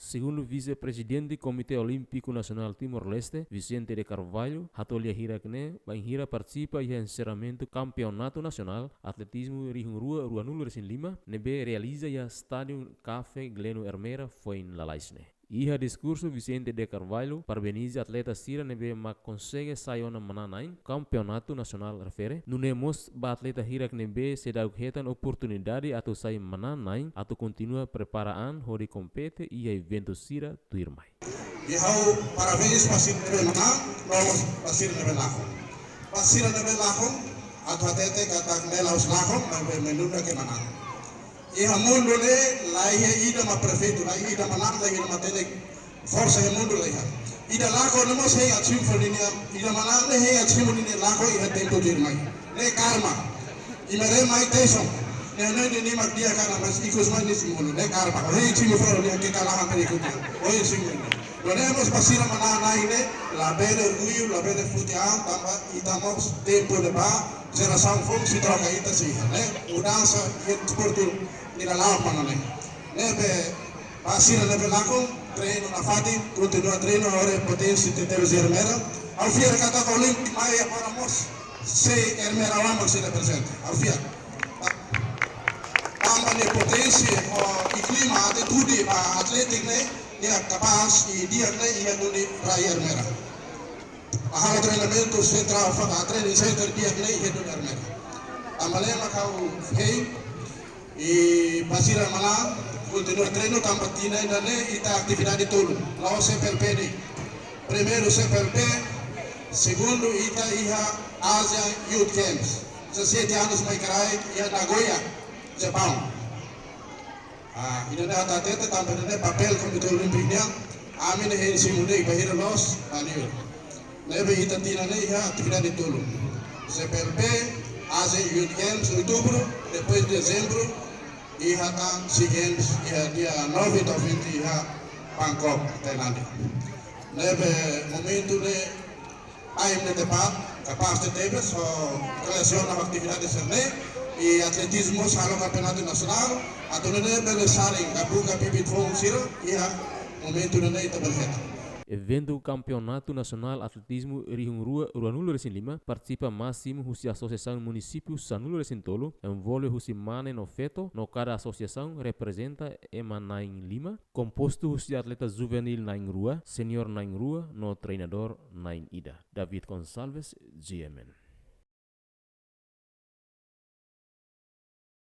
Segundo vice-presidente do Comitê Olímpico Nacional Timor-Leste, Vicente de Carvalho, Hatolia Hirakne, Banhira participa em encerramento do Campeonato Nacional Atletismo Rihungrua Ruanulu Resin Lima, nebe realiza ya Estádio Café Gleno Hermera foi em Lalaisne. Iha discurso Vicente de Carvalho parabeniza atleta Sira nebe mak consegue sayona mananain campeonato nacional refere. Nunemos ba atleta Hirak nebe sedau hetan oportunidade atau sai mananain atau continua preparaan hori compete ia evento Sira tuirmai. Ihau parabéns pasir nebe manang, nós pasir nebe lakon. Pasir nebe lakon atau atete kata melaus lakon nebe menunda ke manang. Iha mundo le la ida ma prefeito la ida manang la ida matele força e mundo la ida lako namo sei a chim folinia ida manang le hei a chim ni lako iha tempo dirmai le karma imere mai teso ne ni mak dia kana mas ikus mai ni simulo le karma hei chim folinia ke kala ha perikuti oi simulo Podemos pasar a manana ine la bele ruiu la bele futian tamba itamos tempo de ba geração fom se troca ita si né mudança e esportivo ila la manane nebe pasira nebe lako treino na fati continua treino ore potência de ter Hermera ao fiar kata olímpico mai para mos se Hermera vamos se presente ao fiar tamba de potência o clima atitude atlético né dia capaz e dia né ia do Hermera a treinamento central fa treino center dia né ia do Hermera amalema kau hei e pasira malam continua treino campatina ainda né ita atividade todo lá o CPLP primeiro CPLP segundo ita iha Asia Youth Games 17 anos mais carai ia Nagoya Japão ini ada tete tampil ini papel Komite Olimpiknya amin ini simulai bahir los anil lebe ita tina ne iha atividade todo CPLP Asia Youth Games outubro depois dezembro iha kan SEA Games iha dia 9 e 20 iha Bangkok Thailandia lebe momento ne aim ne tepat capaz de tebe so relaciona atividades ne e atletismo salo campeonato nacional atau nene bele saring kabuka bibit fong sira ia momento nene ita berheta. Evento Campeonato Nacional Atletismo Rihungrua Ruanulu Resin Lima participa máximo husi Associação Município Sanulo Resin Tolo, envolve husi mane no feto, no cada associação representa ema nain lima, composto husi atleta juvenil nain rua, senior nain rua, no treinador nain ida. David Gonçalves, GMN.